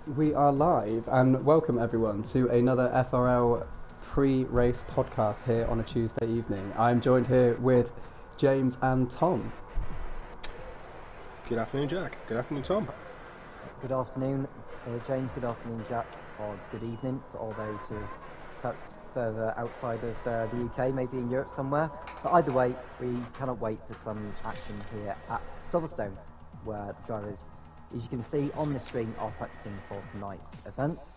We are live, and welcome everyone to another FRL pre-race podcast here on a Tuesday evening. I'm joined here with James and Tom. Good afternoon, Jack. Good afternoon, Tom. Good afternoon, James. Good afternoon, Jack. Or good evening to all those who are perhaps further outside of the UK, maybe in Europe somewhere. But either way, we cannot wait for some action here at Silverstone, where the drivers, as you can see on the stream, are practicing for tonight's events.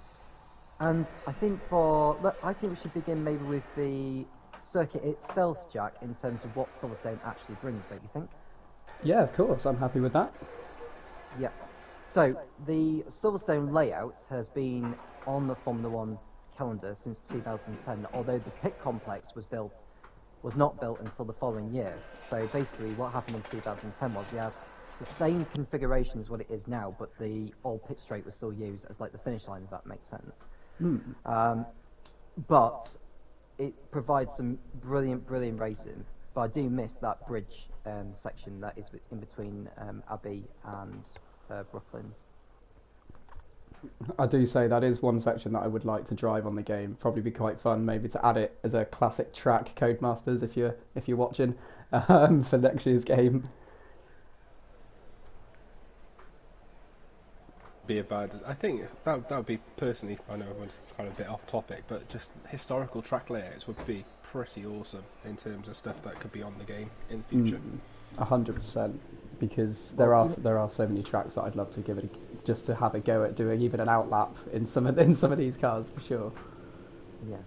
And I think we should begin maybe with the circuit itself, Jack, in terms of what Silverstone actually brings, don't you think? Yeah, of course. I'm happy with that. Yeah. So the Silverstone Layout has been on the Formula One calendar since 2010, although the pit complex was not built until the following year. So basically what happened in 2010 was we have the same configuration as what it is now, but the old pit straight was still used as like the finish line, if that makes sense. But it provides some brilliant racing. But I do miss that bridge section that is in between Abbey and Brooklands. I do say that is one section that I would like to drive on the game. Probably be quite fun, maybe to add it as a classic track, Codemasters, if you're watching for next year's game. I think that would be personally. I know it's kind of a bit off topic, but just historical track layouts would be pretty awesome in terms of stuff that could be on the game in the future. 100%, because there are so many tracks that I'd love to give it just to have a go at doing even an outlap in some of these cars for sure. Yeah,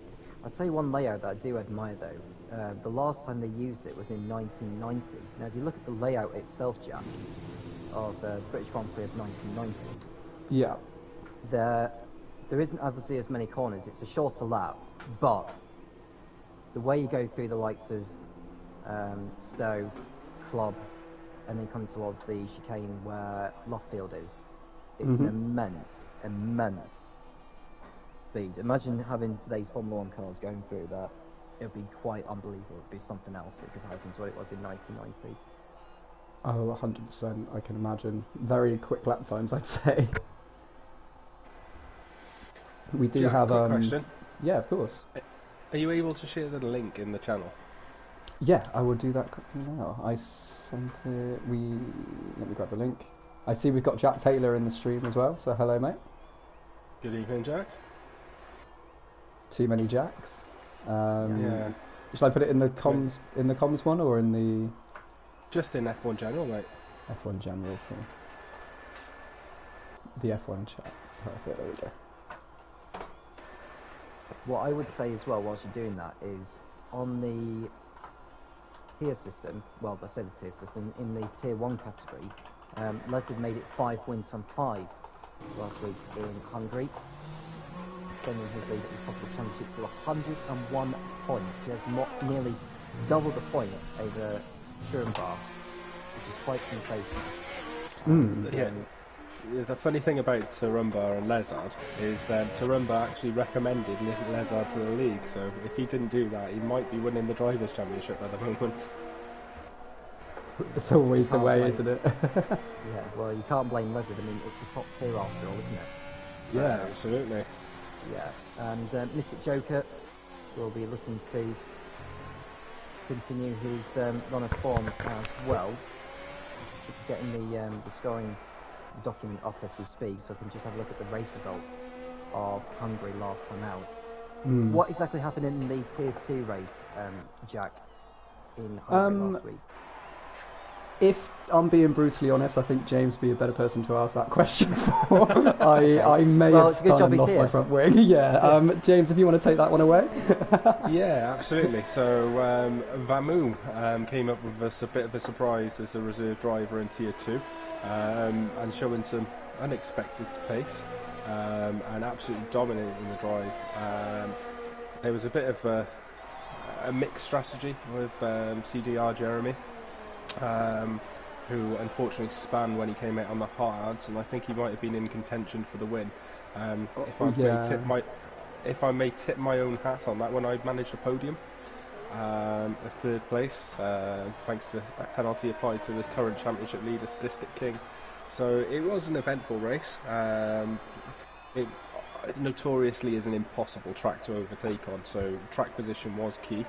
I'll tell you one layout that I do admire though. The last time they used it was in 1990. Now, if you look at the layout itself, Jack, of the British Grand Prix of 1990. Yeah. There isn't obviously as many corners. It's a shorter lap, but the way you go through the likes of Stowe, Club, and then come towards the chicane where Loffield is, it's an immense speed. Imagine having today's Formula One cars going through that. It would be quite unbelievable. It would be something else in comparison to what it was in 1990. Oh, 100%. I can imagine. Very quick lap times, I'd say. We do Jack, have quick question. Yeah, of course. Are you able to share the link in the channel? Yeah, I will do that quickly now. I sent it. Let me grab the link. I see we've got Jack Taylor in the stream as well. So hello, mate. Good evening, Jack. Too many Jacks. Yeah. Should I put it in the comms one or in the? Just in F1 general, mate. F1 general, cool. The F1 chat. Perfect. There we go. What I would say as well, whilst you're doing that, is on the tier system, well, I say the tier system, in the tier 1 category, Les had made it 5 wins from 5 last week in Hungary, extending his lead at the top of the championship to 101 points. He has nearly double the points over Schirnbach, which is quite sensational. Yeah. The funny thing about Tarumba and Lezard is Tarumba actually recommended Lezard for the league, so if he didn't do that, he might be winning the Drivers' Championship at the moment. It's always the way, isn't it? Yeah, well, you can't blame Lezard. I mean, it's the top tier after all, isn't it? So, yeah, absolutely. Yeah, and Mystic Joker will be looking to continue his run of form as well. Should be getting the scoring document up as we speak, so we can just have a look at the race results of Hungary last time out. What exactly happened in the Tier 2 race, Jack, in Hungary last week? If I'm being brutally honest, I think James would be a better person to ask that question for. I may have kind of lost my front wing. Yeah, James, if you want to take that one away. Yeah, absolutely. So Vamu came up with us a bit of a surprise as a reserve driver in Tier 2 and showing some unexpected pace and absolutely dominating the drive. There was a bit of a mixed strategy with CDR Jeremy, who unfortunately spun when he came out on the hards, and I think he might have been in contention for the win. If I may tip my own hat on that one, I managed a podium, a third place, thanks to a penalty applied to the current championship leader, Statistic King. So it was an eventful race. it notoriously is an impossible track to overtake on, so track position was key.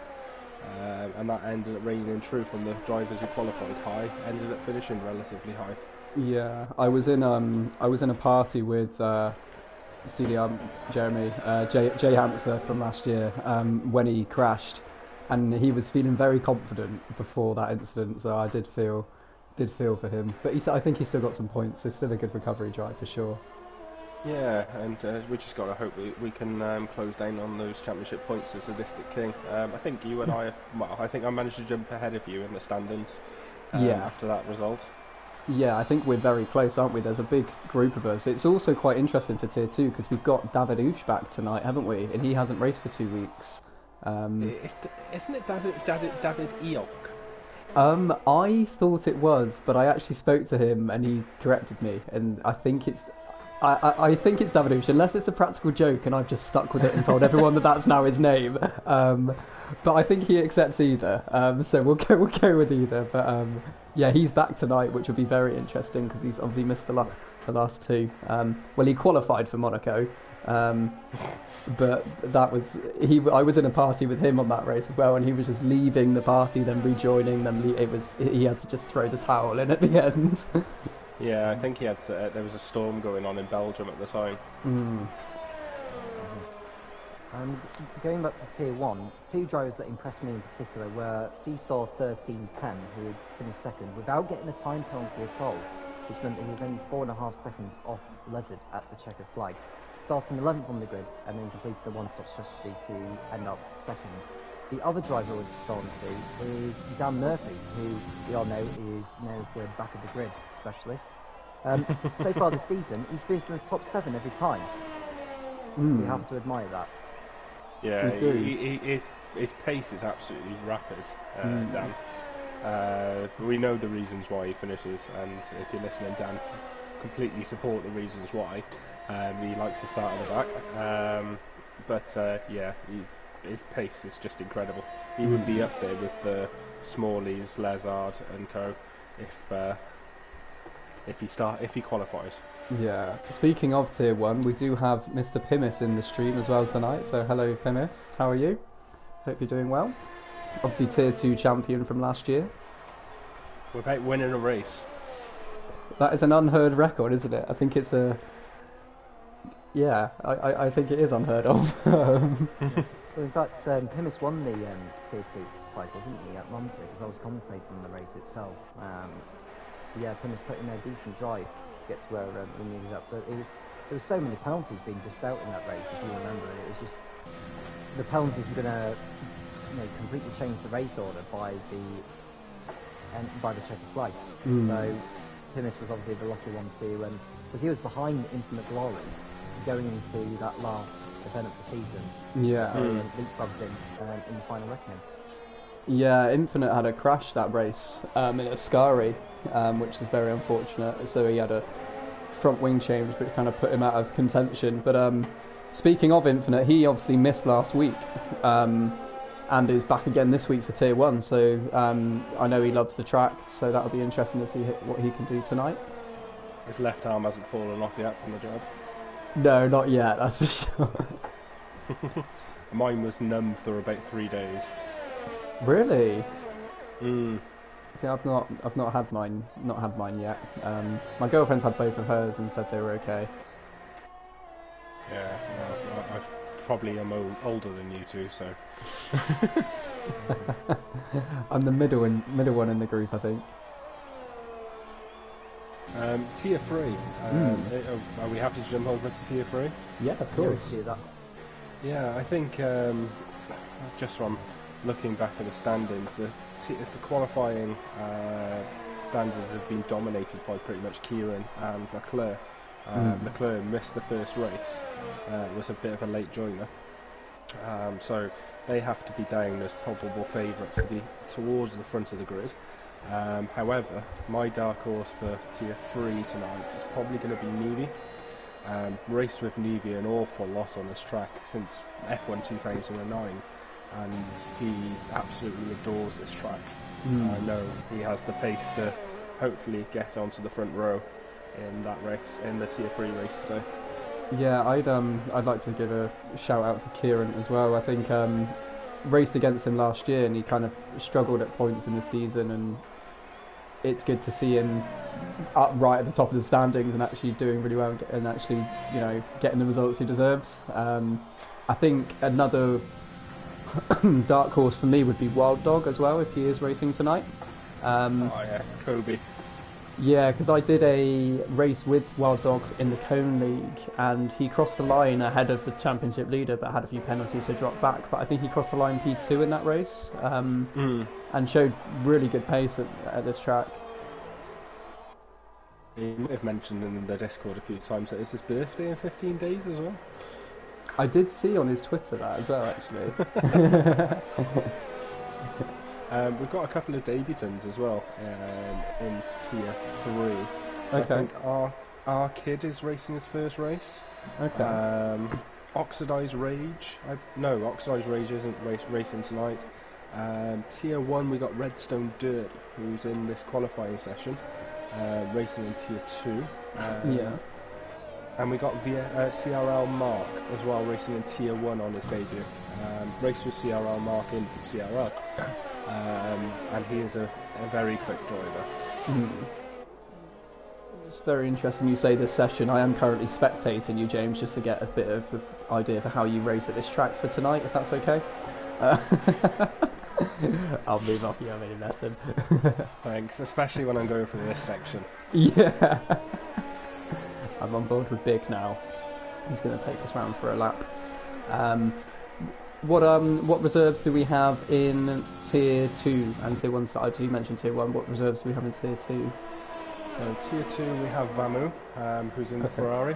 And that ended up reigning true from the drivers who qualified high, ended up finishing relatively high. Yeah, I was in a party with CDR Jeremy Jay Hamster from last year when he crashed, and he was feeling very confident before that incident. So I did feel for him, but I think he's still got some points, so still a good recovery drive for sure. Yeah, and we just got to hope we can close down on those championship points as Sadistic King. I think you and I think I managed to jump ahead of you in the standings after that result. Yeah, I think we're very close, aren't we? There's a big group of us. It's also quite interesting for Tier 2 because we've got David Oosh back tonight, haven't we? And he hasn't raced for 2 weeks. Isn't it David Eok? I thought it was, but I actually spoke to him and he corrected me, and I think it's David Oosh, unless it's a practical joke and I've just stuck with it and told everyone that that's now his name. But I think he accepts either, so we'll go with either. But yeah, he's back tonight, which will be very interesting because he's obviously missed the last two. Well, he qualified for Monaco, but that was I was in a party with him on that race as well, and he was just leaving the party, then rejoining. Then he had to just throw the towel in at the end. Yeah, I think he had there was a storm going on in Belgium at the time. Going back to Tier 1, two drivers that impressed me in particular were Seesaw 1310, who had finished second without getting a time penalty at all, which meant that he was only 4.5 seconds off Lezard at the checkered flag, starting 11th on the grid and then completed the one-stop strategy to end up second. The other driver we've gone to is Dan Murphy, who we all know is known as the back of the grid specialist. So far this season, he's finished in the top 7 every time. We have to admire that. Yeah, his pace is absolutely rapid, Dan. We know the reasons why he finishes, and if you're listening, Dan, completely support the reasons why. He likes to start at the back, but yeah, his pace is just incredible. He would be up there with the Smalleys, Lezard and co if he qualifies. Yeah. Speaking of Tier 1, we do have Mr. Pimis in the stream as well tonight. So hello, Pimis. How are you? Hope you're doing well. Obviously Tier 2 champion from last year. We're about winning a race. That is an unheard record, isn't it? I think it's a... Yeah, I think it is unheard of. Well, in fact, Pimis won the Tier 2 title, didn't he, at Monza, because I was commentating the race itself. Yeah, Pimis put in a decent drive to get to where we needed up, but there was so many penalties being dished out in that race, if you remember. It was just the penalties were going to completely change the race order by the checkered flag. So Pimis was obviously the lucky one to, because he was behind Infinite Glory going into that last event of the season. Yeah. So leapfrogged in the final reckoning. Yeah, Infinite had a crash that race in Ascari, which is very unfortunate. So he had a front wing change, which kind of put him out of contention. But speaking of Infinite, he obviously missed last week and is back again this week for Tier 1. So I know he loves the track, so that'll be interesting to see what he can do tonight. His left arm hasn't fallen off yet from the job. No, not yet, that's for sure. Mine was numb for about 3 days. Really? See, I've not had mine yet. My girlfriend's had both of hers and said they were okay. Yeah, well, I probably am older than you two, so. I'm the middle one in the group, I think. Tier 3. Are we happy to jump over to Tier 3? Yeah, of course. Yeah, I think just from looking back at the standings, the qualifying standards have been dominated by pretty much Kieran and Leclerc. Leclerc missed the first race, was a bit of a late joiner, so they have to be down as probable favourites to be towards the front of the grid. However, my dark horse for Tier 3 tonight is probably going to be Nevi. Raced with Nevi an awful lot on this track since F1 2009, and he absolutely adores this track. I know he has the pace to hopefully get onto the front row in that race, in the Tier 3 race today. Yeah, I'd like to give a shout out to Kieran as well. I think raced against him last year and he kind of struggled at points in the season, and it's good to see him up right at the top of the standings and actually doing really well and actually, getting the results he deserves. I think another dark horse for me would be Wild Dog as well, if he is racing tonight. Oh yes, Kobe. Yeah, because I did a race with Wild Dog in the Cone League, and he crossed the line ahead of the championship leader, but had a few penalties, so dropped back. But I think he crossed the line P2 in that race, and showed really good pace at this track. He might have mentioned in the Discord a few times that it's his birthday in 15 days as well. I did see on his Twitter that as well, actually. We've got a couple of debutants as well in Tier 3. So Okay. I think our kid is racing his first race. Okay. Oxidized Rage. Oxidized Rage isn't racing tonight. Tier 1 we got Redstone Derp, who's in this qualifying session, racing in Tier 2. Yeah. And we got CRL Mark as well, racing in Tier 1 on his debut. Raced with CRL Mark in CRL. And he is a very quick driver. It's very interesting you say this session. I am currently spectating you, James, just to get a bit of an idea for how you race at this track for tonight, if that's okay. I'll move off you, I'm any lesson. Thanks, especially when I'm going through this section. Yeah. I'm on board with Big now. He's going to take us round for a lap. What reserves do we have in Tier 2 and Tier 1 start? You mentioned Tier 1. What reserves do we have in Tier 2? So Tier 2 we have Vamu, who's in the Ferrari.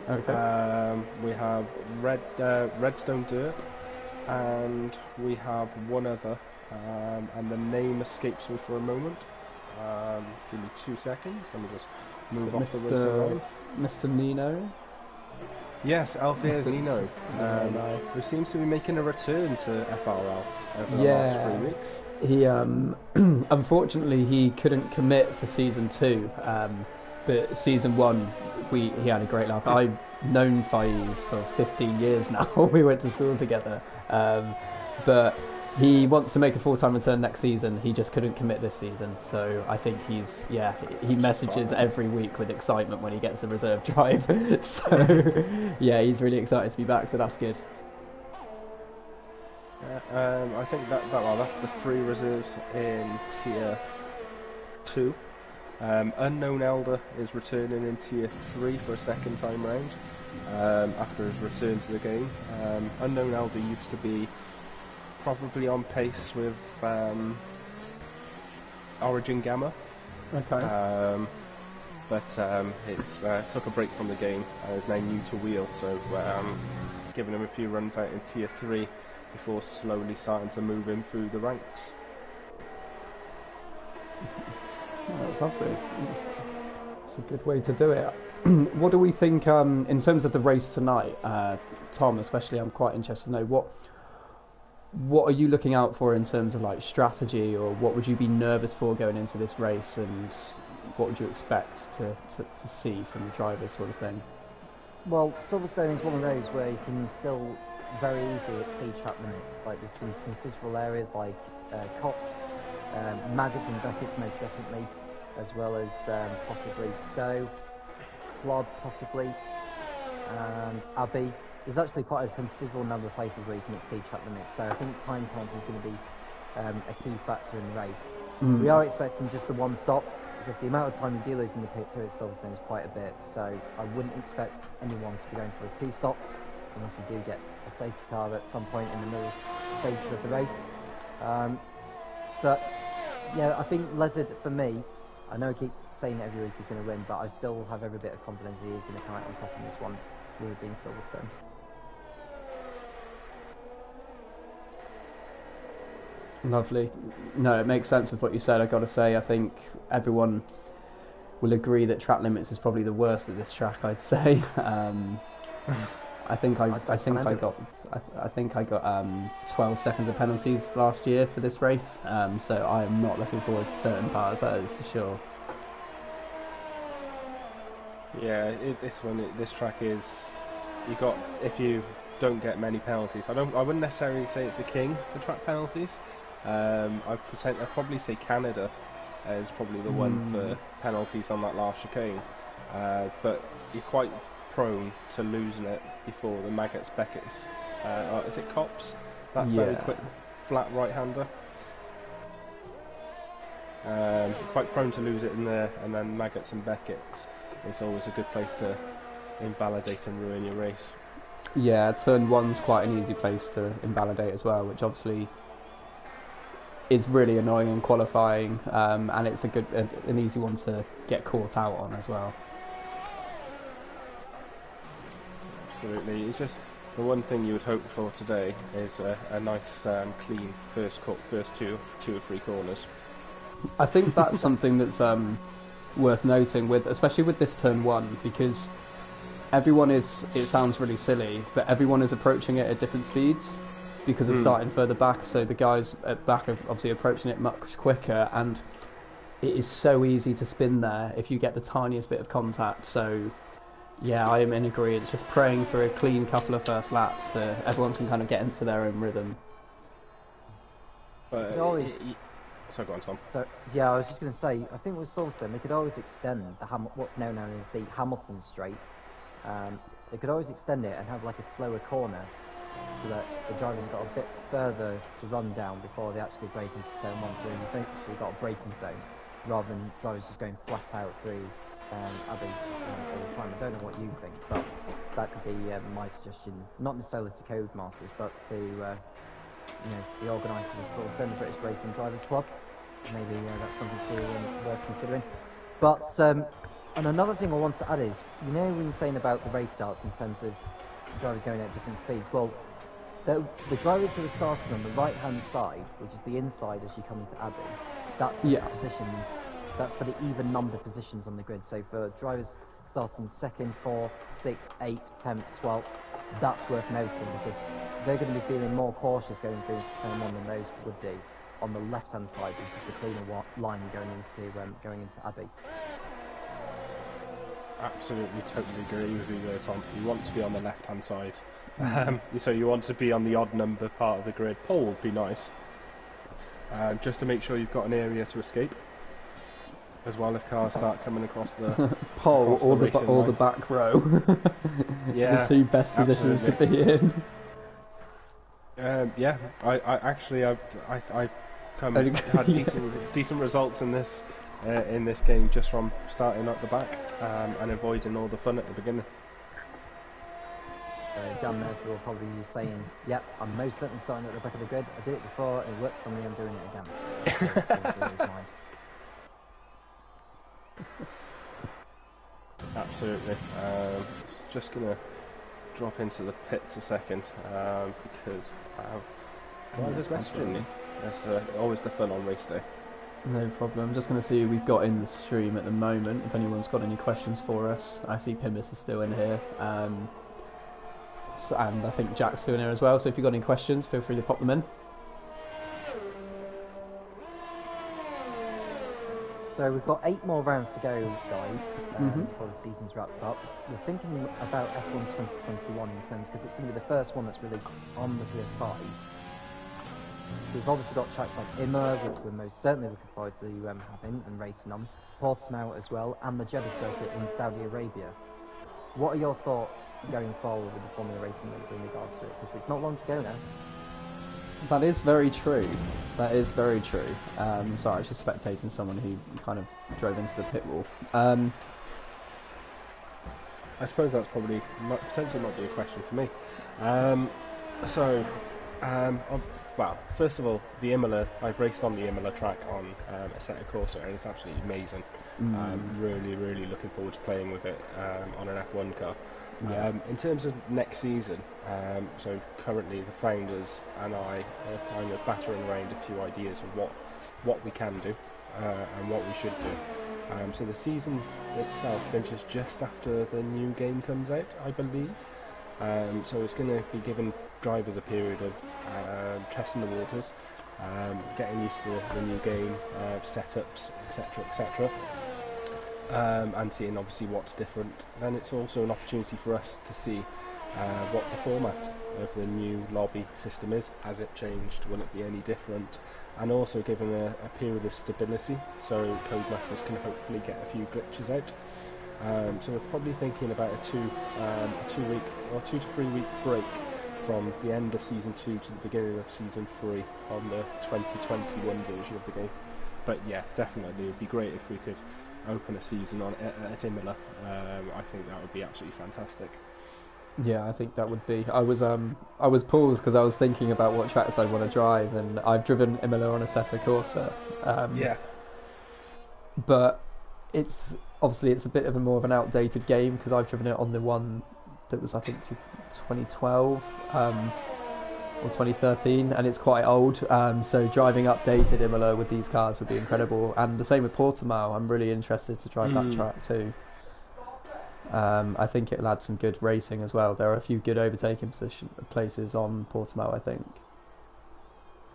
Okay. We have Redstone Derp, and we have one other, and the name escapes me for a moment. Give me 2 seconds, let me just move off the racing line. Mr. Nino? Yes, Alfier's Nino, nice. who seems to be making a return to FRL over the last 3 weeks. He unfortunately he couldn't commit for season 2, but season 1 he had a great laugh. I've known Faiz for 15 years now. We went to school together, but he wants to make a full-time return next season. He just couldn't commit this season, so I think he messages every week with excitement when he gets a reserve drive. So yeah, he's really excited to be back, so that's good. I think that's the 3 reserves in Tier 2. Unknown Elder is returning in Tier 3 for a second time round after his return to the game. Unknown Elder used to be probably on pace with Origin Gamma. Okay. But he's took a break from the game and is now new to wheel, so giving him a few runs out in Tier 3 before slowly starting to move in through the ranks. Oh, that's lovely. It's a good way to do it. What do we think in terms of the race tonight, Tom? Especially, I'm quite interested to know what are you looking out for in terms of like strategy, or what would you be nervous for going into this race, and what would you expect to see from the drivers, sort of thing? Well, Silverstone is one of those where you can still very easily exceed track limits. Like there's some considerable areas like Cops, Maggots and Beckett's most definitely, as well as possibly Stowe, Blob possibly, and Abbey. There's actually quite a considerable number of places where you can exceed track limits, so I think time penalty is going to be a key factor in the race. We are expecting just the one stop, because the amount of time you do lose in the pits here at Silverstone is quite a bit, so I wouldn't expect anyone to be going for a 2-stop, unless we do get a safety car at some point in the middle stages of the race. But yeah, I think Lezard, for me, I know I keep saying every week he's going to win, but I still have every bit of confidence he is going to come out on top in this one, with it being Silverstone. Lovely. No, it makes sense with what you said. I got to say, I think everyone will agree that track limits is probably the worst at this track. I'd say. I think I got 12 seconds of penalties last year for this race. So I am not looking forward to certain parts. That is for sure. Yeah, this track is you got, if you don't get many penalties, I wouldn't necessarily say it's the king for track penalties. I'd probably say Canada is probably the one for penalties on that last chicane, but you're quite prone to losing it before the Maggots Beckett's. Is it Cops? That very quick flat right-hander. Quite prone to lose it in there, and then Maggots and Beckett's is always a good place to invalidate and ruin your race. Yeah, turn 1's quite an easy place to invalidate as well, which obviously is really annoying in qualifying, and it's an easy one to get caught out on as well. Absolutely, it's just the one thing you would hope for today is a nice clean first two or three corners. I think that's something that's worth noting, especially with this turn 1, because everyone is, it sounds really silly, but everyone is approaching it at different speeds because of starting further back, so the guys at back are obviously approaching it much quicker, and it is so easy to spin there if you get the tiniest bit of contact. So yeah, I am in agreement. It's just praying for a clean couple of first laps so everyone can kind of get into their own rhythm. But so go on, Tom. Yeah, I was just going to say, I think with Silverstone, they could always extend what's known as the Hamilton Straight. They could always extend it and have like a slower corner, so that the drivers got a bit further to run down before they actually break into turn 1. So you've actually got a braking zone, rather than drivers just going flat out through Abbey all the time. I don't know what you think, but that could be my suggestion. Not necessarily to Codemasters, but to the organisers of Silverstone, the British Racing Drivers Club. Maybe that's something worth considering. But and another thing I want to add is, when you're saying about the race starts in terms of drivers going at different speeds, well, the drivers who are starting on the right-hand side, which is the inside as you come into Abbey, that's for the positions. That's for the even number positions on the grid. So for drivers starting 2nd, 4th, 6th, 8th, 10th, 12th, that's worth noting, because they're going to be feeling more cautious going through into turn 1 than those would do on the left-hand side, which is the cleaner line going into Abbey. Absolutely, totally agree with you there, Tom. You want to be on the left-hand side, so you want to be on the odd number part of the grid. Pole would be nice, just to make sure you've got an area to escape as well if cars start coming across the pole or the back row. Yeah, the two best positions to be in. Yeah, I actually had decent results in this game just from starting at the back and avoiding all the fun at the beginning. Dan Murphy will probably be saying, "Yep, I'm most certainly starting at the back of the grid. I did it before, it worked for me. I'm doing it again." Absolutely. Just gonna drop into the pits a second because I have driver's question. That's always the fun on race day. No problem. I'm just going to see who we've got in the stream at the moment. If anyone's got any questions for us, I see Pimbis is still in here, and I think Jack's still in here as well. So if you've got any questions, feel free to pop them in. So we've got 8 more rounds to go, guys, before the season's wrapped up. We're thinking about F1 2021 in terms, because it's going to be the first one that's released on the PS5. We've obviously got tracks like Imola, which we're most certainly looking forward to having and racing on, Portimao as well, and the Jeddah circuit in Saudi Arabia. What are your thoughts going forward with the Formula Racing League in regards to it? Because it's not long to go now. That is very true. That is very true. Sorry, I was just spectating someone who kind of drove into the pit wall. I suppose that's probably potentially might be a question for me. Well, first of all, the Imola, I've raced on the Imola track on Assetto Corsa, and it's absolutely amazing. I'm really looking forward to playing with it on an F1 car. Yeah. In terms of next season, so currently the founders and I are kind of battering around a few ideas of what we can do and what we should do. So the season itself finishes just after the new game comes out, I believe. So it's going to be giving drivers a period of testing the waters, getting used to the new game, setups, etc. And seeing obviously what's different. Then it's also an opportunity for us to see what the format of the new lobby system is. Has it changed? Will it be any different? And also giving a period of stability, so Codemasters can hopefully get a few glitches out. So we're probably thinking about a 2 to 3 week break from the end of Season 2 to the beginning of Season 3 on the 2021 version of the game. But yeah, definitely it would be great if we could open a season on at Imola. I think that would be absolutely fantastic. Yeah, I think that would be. I was paused because I was thinking about what tracks I'd want to drive, and I've driven Imola on a Assetto Corsa. Yeah. But it's obviously a bit of a more of an outdated game because I've driven it on the one that was, I think, 2012 or 2013, and it's quite old. So driving updated Imola with these cars would be incredible, and the same with Portimao. I'm really interested to drive that track too. I think it'll add some good racing as well. There are a few good overtaking places on Portimao, I think.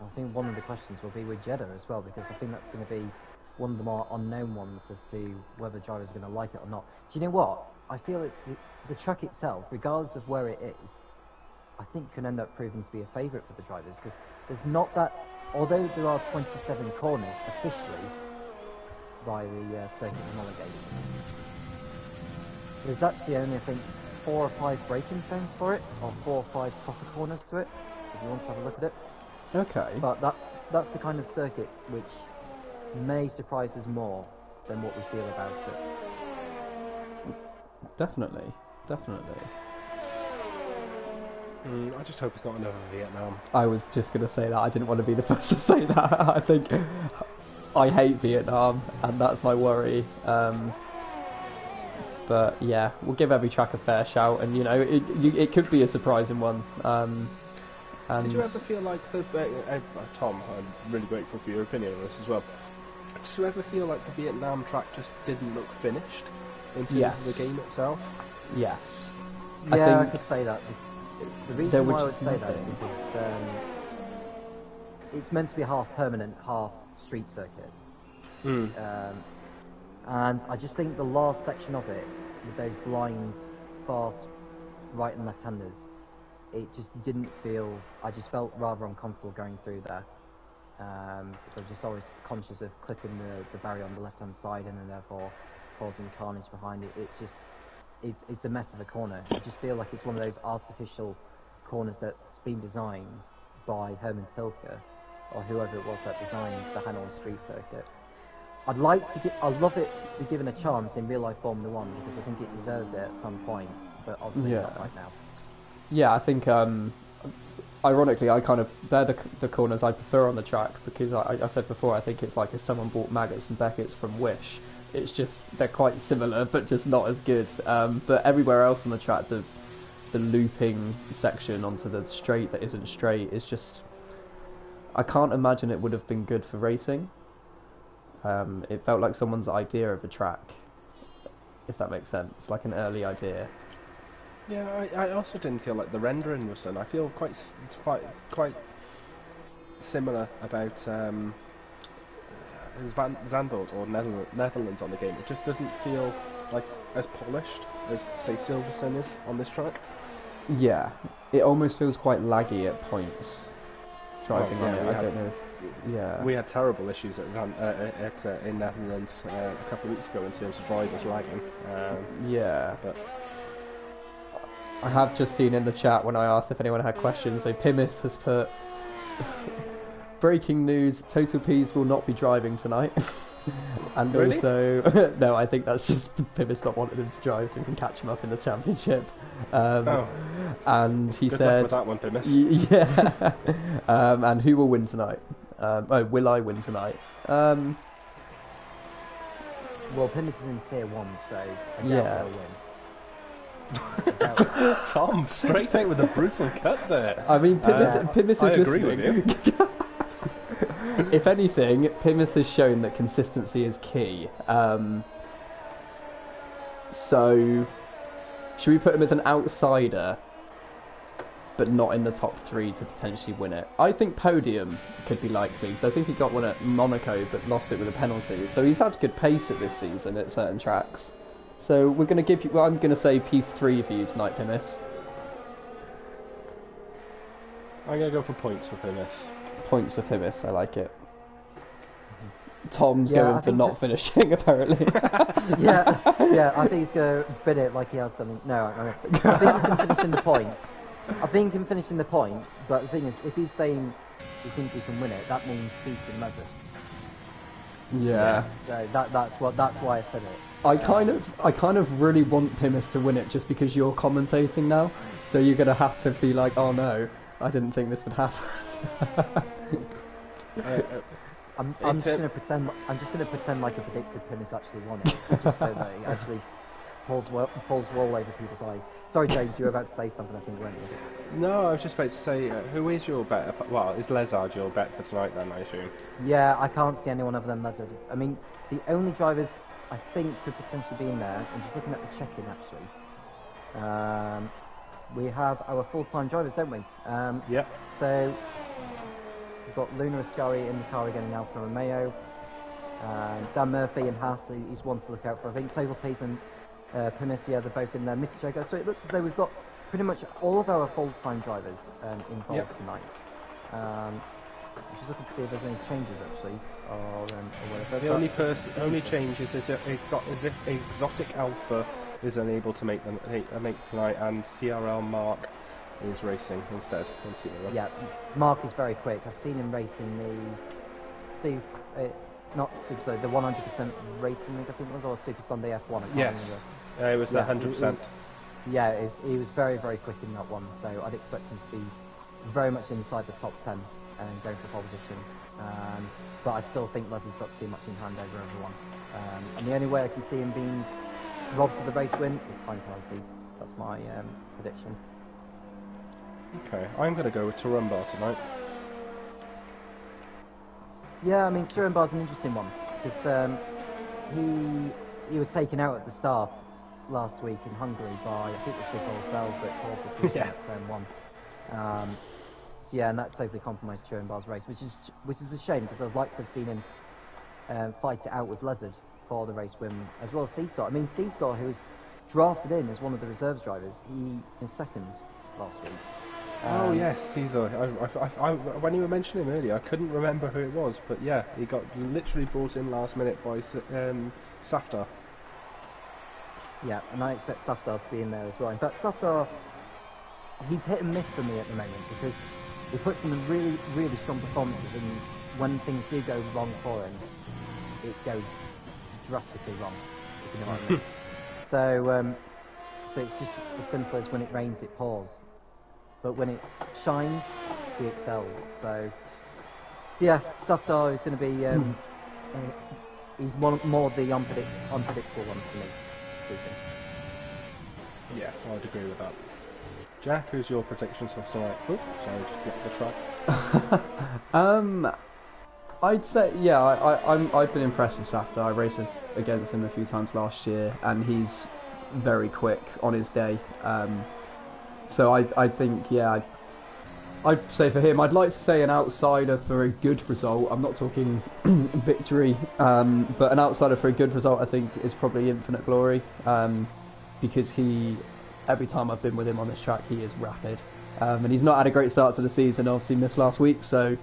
I think one of the questions will be with Jeddah as well, because I think that's going to be one of the more unknown ones as to whether drivers are going to like it or not. Do you know what? I feel like the track itself, regardless of where it is, I think can end up proving to be a favourite for the drivers, because there's not that, although there are 27 corners officially by the circuit homologations, there's actually only, I think, 4 or 5 braking zones for it, or 4 or 5 proper corners to it, if you want to have a look at it. Okay. But that's the kind of circuit which may surprise us more than what we feel about it. Definitely. I just hope it's not another Vietnam. I was just going to say that. I didn't want to be the first to say that. I think I hate Vietnam, and that's my worry. But yeah, we'll give every track a fair shout, and it could be a surprising one. Did you ever feel like Tom, I'm really grateful for your opinion on this as well. Did you ever feel like the Vietnam track just didn't look finished in terms of the game itself? Yes. Yeah, I could say that. The reason why I would say that is because it's meant to be half permanent, half street circuit. And I just think the last section of it, with those blind, fast right and left-handers, it just didn't feel... I just felt rather uncomfortable going through there. So just always conscious of clipping the barrier on the left-hand side and then therefore causing carnage behind it. It's just... It's a mess of a corner. I just feel like it's one of those artificial corners that's been designed by Herman Tilke, or whoever it was that designed the Hanoi Street Circuit. I'd love it to be given a chance in real life Formula 1 because I think it deserves it at some point, but obviously not right now. Yeah, I think ironically they're the corners I prefer on the track because I said before I think it's like if someone bought Maggots and Beckett's from Wish. It's just they're quite similar but just not as good. But everywhere else on the track, the looping section onto the straight that isn't straight is just... I can't imagine it would have been good for racing. It felt like someone's idea of a track, if that makes sense, like an early idea. Yeah, I also didn't feel like the rendering was done. I feel quite similar about Zandvoort or Netherlands on the game. It just doesn't feel like as polished as, say, Silverstone is on this track. Yeah, it almost feels quite laggy at points driving on it. I don't know. We had terrible issues in Netherlands a couple of weeks ago in terms of drivers lagging. But I have just seen in the chat when I asked if anyone had questions, so Pimis has put breaking news, Total Ps will not be driving tonight. And really? Also no, I think that's just Pimis not wanting him to drive so we can catch him up in the championship. And he Good said luck with that one, Pimis. Yeah. And who will win tonight? Will I win tonight? Well, Pimis is in tier 1, so I doubt he'll win. Tom, straight out with a brutal cut there. I mean, Pimis is I listening. agree with you. If anything, Pimis has shown that consistency is key. So, should we put him as an outsider, but not in the top 3 to potentially win it? I think podium could be likely. So I think he got one at Monaco, but lost it with a penalty. So he's had good pace at this season at certain tracks. So we're going to give you... Well, I'm going to say P3 for you tonight, Pimis. I'm going to go for points for Pimis. Points for Pibis, I like it. Tom's Yeah, going I for think not finishing, apparently. yeah, I think he's going to bid it like he has done. No, I think he can finish in the points. I think he can finish in the points, but the thing is, if he's saying he thinks he can win it, that means beating Mezza. Yeah. So that's why I said it. I kind of really want Pimis to win it just because you're commentating now, so you're gonna have to be like, oh no, I didn't think this would happen. I'm just gonna pretend like I predicted Pimis actually won it, just so that he actually pulls wool over people's eyes. Sorry, James, you were about to say something, I think, weren't you? No, I was just about to say, who is your bet? Well, is Lezard your bet for tonight then, I assume? Yeah, I can't see anyone other than Lezard. I mean, the only drivers I think could potentially be in there, I'm just looking at the check-in actually. We have our full-time drivers, don't we? Yep. So, we've got Luna Ascari in the car again in Alfa Romeo. Dan Murphy and Haas, he's one to look out for. I think Table Peace and Panisia, they're both in there. Mr. Jago. So it looks as though we've got pretty much all of our full-time drivers involved tonight. Just looking to see if there's any changes actually, or whatever. The only change is if Exotic Alpha is unable to make tonight, and CRL Mark is racing instead. Yeah, Mark is very quick. I've seen him racing not Super Sunday, the 100% Racing League, I think it was, or Super Sunday F1. Yes, it was 100%. Yeah, he was very, very quick in that one, so I'd expect him to be very much inside the top 10 and going for pole position. But I still think Leslie's got too much in hand over everyone. And the only way I can see him being robbed of the race win is time penalties. That's my prediction. Okay, I'm going to go with Turumbar tonight. Yeah, I mean, Turumbar's an interesting one, because he was taken out at the start last week in Hungary by, I think it was Big Balls Bells that caused the collision at turn 1. So yeah, and that totally compromised Turumbar's race, which is a shame, because I'd like to have seen him fight it out with Lezard for the race win, as well as Seesaw. I mean, Seesaw, who was drafted in as one of the reserves drivers, he was second last week. Oh yes, Caesar. When you were mentioning him earlier, I couldn't remember who it was, but yeah, he got literally brought in last minute by Safdar. Yeah, and I expect Safdar to be in there as well. In fact, Safdar, he's hit and miss for me at the moment, because he puts in really, really strong performances, and when things do go wrong for him, it goes drastically wrong, if you know what I mean. So it's just as simple as when it rains, it pours. But when it shines, he excels. So, yeah, Safdar is going to be... he's more the unpredictable ones for me this evening. Yeah, I'd agree with that. Jack, who's your predictions for tonight? Oh, sorry, just blocked the track. I'd say, yeah, I've been impressed with Safdar. I raced against him a few times last year, and he's very quick on his day. So I think, yeah, I'd say for him, I'd like to say an outsider for a good result. I'm not talking victory, but an outsider for a good result, I think, is probably Infinite Glory, because every time I've been with him on this track, he is rapid. And he's not had a great start to the season, obviously missed last week, so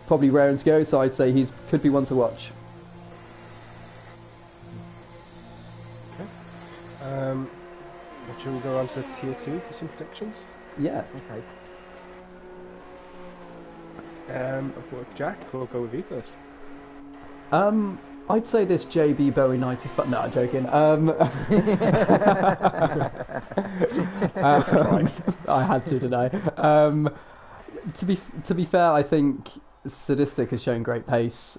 probably raring to go, so I'd say could be one to watch. Okay. Should we go on to Tier 2 for some predictions? Yeah. Okay. Jack, we'll go with you first. I'd say this JB Bowie 90, but no, I'm joking. I had to today. To be fair, I think Sadistic has shown great pace.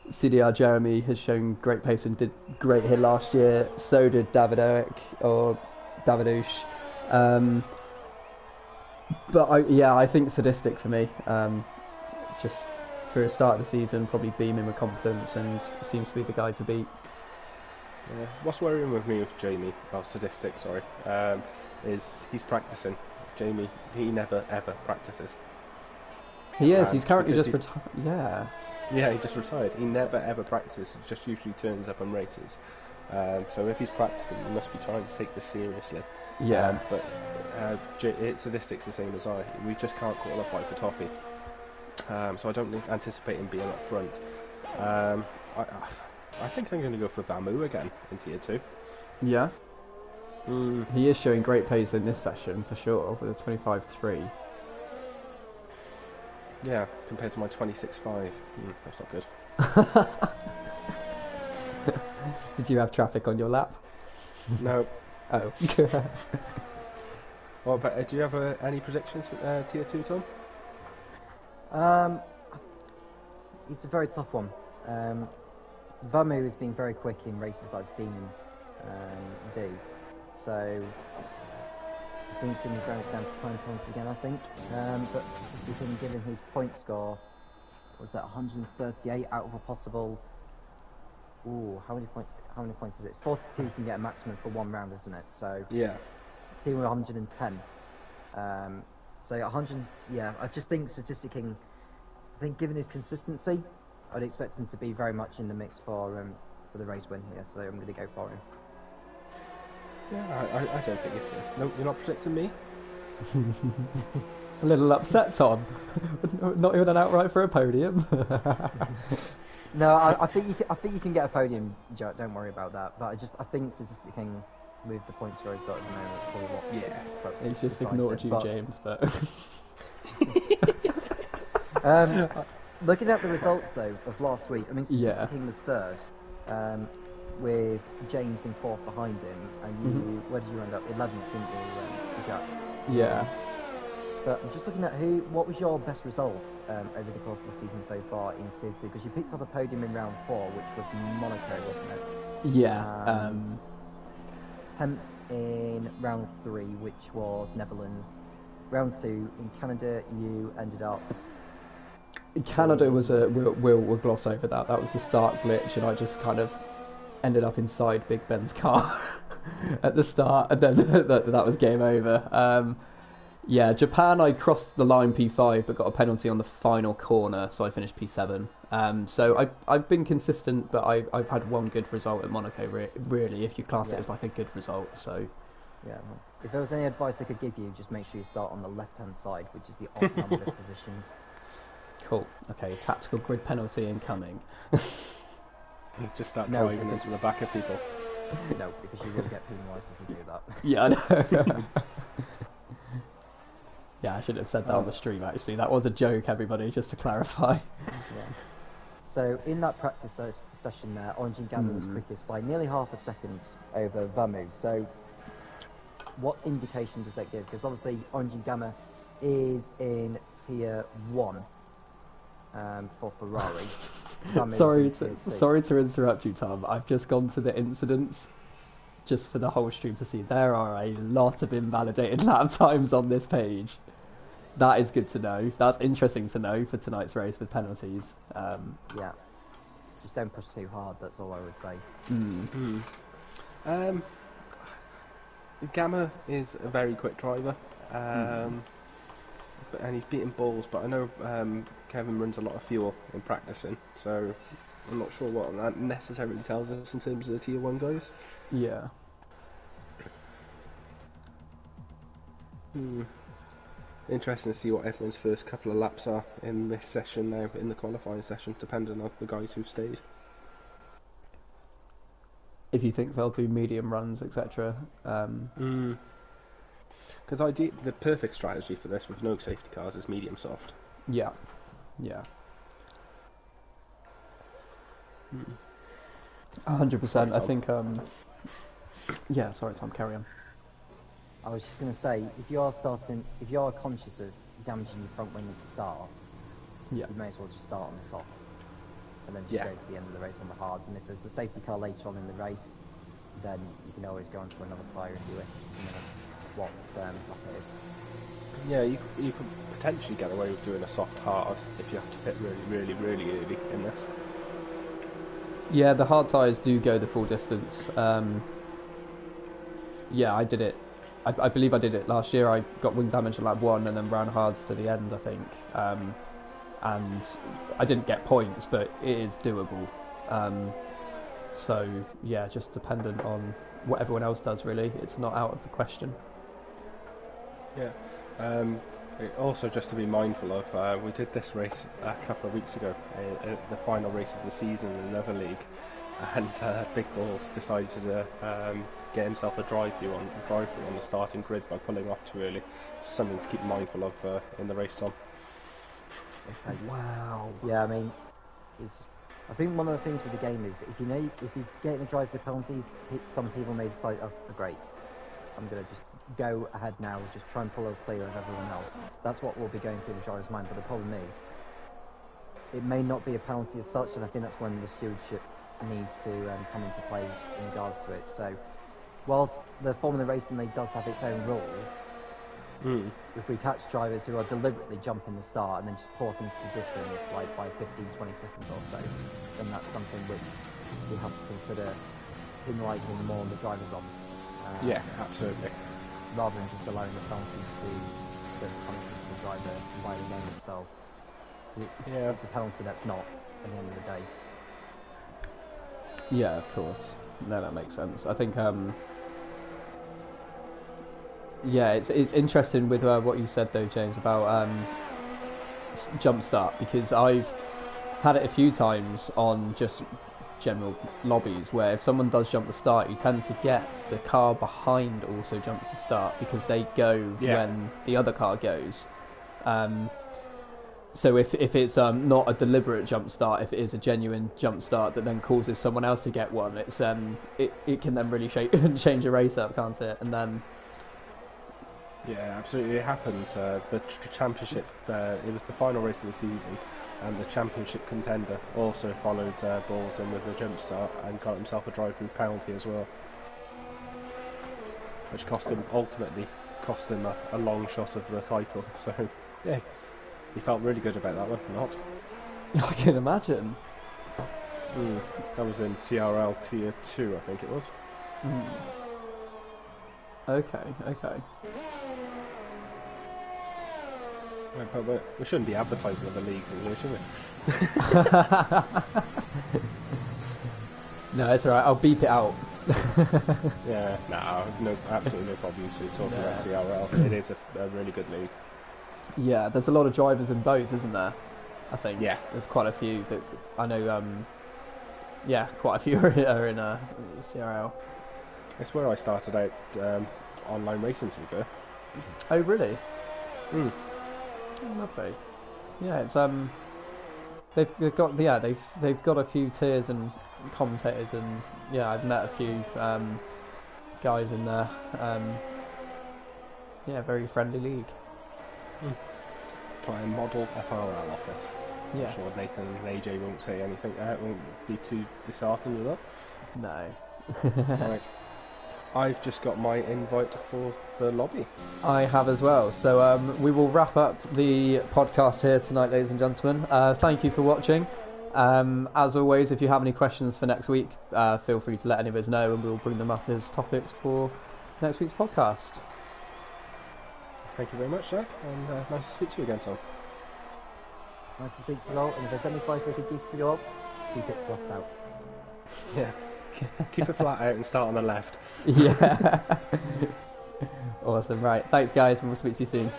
CDR Jeremy has shown great pace and did great here last year. So did Davidouche. But I think Sadistic for me. Just for a start of the season, probably beaming with confidence and seems to be the guy to beat. Yeah. What's worrying with me with Jamie, Sadistic, sorry, is he's practicing. Jamie, he never ever practices. He is. He's currently just retired. Yeah. Yeah, he just retired. He never ever practices. He just usually turns up and races. So if he's practicing, he must be trying to take this seriously. Yeah. But statistics the same as I. We just can't qualify for Toffee. So I don't anticipate him being up front. I think I'm going to go for Vamu again in Tier 2. Yeah. He is showing great pace in this session for sure with a 25.3. Yeah, compared to my 26.5. That's not good. Did you have traffic on your lap? No. Oh. Well, but do you have any predictions for Tier 2, Tom? It's a very tough one. Vamu has been very quick in races that I've seen him do. So I think it's going to ground down to time points again, I think. But statistically, given his point score, was that 138 out of a possible... Ooh, how many points is it? 42 you can get a maximum for one round, isn't it? So yeah, team with 110. So 100. Yeah, I just think statistically, I think given his consistency, I'd expect him to be very much in the mix for the race win here. So I'm going to go for him. Yeah, I don't think it's good. No, you're not predicting me. A little upset, Tom. Not even an outright for a podium. No, I think you can get a podium, Jack. Don't worry about that. But I think statistically, with the points score he's got at the moment, it's probably what. Yeah. He's just ignored you, James. But looking at the results though of last week, I mean, yeah. King was third, with James in fourth behind him, and you, where did you end up? 11th, didn't you, Jack? Yeah. But I'm just looking at what was your best result over the course of the season so far in Tier 2? Because you picked up a podium in round 4, which was Monaco, wasn't it? Yeah. 10th in round 3, which was Netherlands. Round 2 in Canada, you ended up. Canada was a. We'll gloss over that. That was the start glitch, and I just kind of ended up inside Big Ben's car at the start, and then that was game over. Yeah, Japan, I crossed the line P5 but got a penalty on the final corner, so I finished P7. So I've been consistent, but I've had one good result at Monaco, really, if you class it as like a good result. So yeah, well, if there was any advice I could give you, just make sure you start on the left-hand side, which is the off-numbered positions. Cool. Okay, tactical grid penalty incoming. Just start driving into the back of people. No, because you will get penalised if you do that. Yeah, I know. Yeah, I should have said that on the stream, actually. That was a joke, everybody, just to clarify. Yeah. So, in that practice session there, Orange and Gamma was quickest by nearly half a second over Vamu. So, what indication does that give? Because obviously, Orange and Gamma is in Tier 1 for Ferrari. Sorry to interrupt you, Tom. I've just gone to the incidents just for the whole stream to see. There are a lot of invalidated lap times on this page. That is good to know. That's interesting to know for tonight's race with penalties. Yeah. Just don't push too hard, that's all I would say. Gamma is a very quick driver. And he's beating balls, but I know Kevin runs a lot of fuel in practicing, so I'm not sure what that necessarily tells us in terms of the Tier 1 guys. Yeah. Interesting to see what everyone's first couple of laps are in this session now, in the qualifying session, depending on the guys who've stayed. If you think they'll do medium runs, etc. Because the perfect strategy for this with no safety cars is medium soft. Yeah. Yeah. 100%. I think. Yeah. Sorry, Tom. Carry on. I was just going to say, if you are conscious of damaging your front wing at the start, you may as well just start on the softs, and then just go to the end of the race on the hards. And if there's a safety car later on in the race, then you can always go onto another tyre and do it. What it is. Yeah, you could potentially get away with doing a soft hard if you have to pit really early in this. Yeah, the hard tyres do go the full distance. Yeah, I did it. I believe I did it last year. I got wing damage in lap 1 and then ran hards to the end, I think. And I didn't get points, but it is doable. So yeah, just dependent on what everyone else does. Really, it's not out of the question. Yeah. Also, just to be mindful of, we did this race a couple of weeks ago, the final race of the season in another league, and Big Balls decided to get himself a drive-through on the starting grid by pulling off too early. Something to keep mindful of in the race, Tom. Okay. Wow. Yeah, I mean, I think one of the things with the game is if you get in the drive with penalties, some people may decide, oh, great, I'm gonna just go ahead now, just try and pull clear of everyone else. That's what will be going through the driver's mind. But the problem is, it may not be a penalty as such, and I think that's when the stewardship needs to come into play in regards to it. So, whilst the Formula Racing League does have its own rules, if we catch drivers who are deliberately jumping the start and then just pull off into the distance, like by 15-20 seconds or so, then that's something which we have to consider penalising more on the drivers on. Yeah, absolutely. Rather than just allowing the penalty to serve punishment to the driver by the game itself. It's a penalty that's not at the end of the day. Yeah, of course. No, that makes sense. I think yeah, it's interesting with what you said though, James, about jump start, because I've had it a few times on just general lobbies where if someone does jump the start, you tend to get the car behind also jumps the start because they go when the other car goes. So if it's not a deliberate jump start, if it is a genuine jump start that then causes someone else to get one, it's it can then really change a race up, can't it? And then yeah, absolutely, it happened. The championship, it was the final race of the season, and the championship contender also followed Balls in with a jump start and got himself a drive-through penalty as well, which ultimately cost him a long shot of the title. So yeah, he felt really good about that one. Not. I can imagine. That was in CRL Tier 2, I think it was. Okay. Right, but we shouldn't be advertising other leagues in here, should we? No, it's alright, I'll beep it out. Yeah, no, absolutely no problem. So you're talking about CRL. It is a really good league. Yeah, there's a lot of drivers in both, isn't there? I think. Yeah. There's quite a few that I know. Yeah, quite a few are in CRL. It's where I started out online racing, to be fair. Oh, really? Mm. Oh, lovely. Yeah, it's they've got a few tiers and commentators, and yeah, I've met a few guys in there. Yeah, very friendly league. Try and model FRL office. Yeah. I'm sure Nathan and AJ won't say anything. Won't be too disheartened with that. No. Right. I've just got my invite for the lobby. I have as well. So we will wrap up the podcast here tonight, ladies and gentlemen. Thank you for watching. As always, if you have any questions for next week, feel free to let any of us know, and we'll bring them up as topics for next week's podcast. Thank you very much, Jack, and nice to speak to you again, Tom. Nice to speak to you all, and if there's any advice I could give to you all, keep it flat out. Yeah. Keep it flat out and start on the left. Yeah. Awesome. Right. Thanks, guys, and we'll speak to you soon.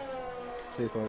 Cheers, boys.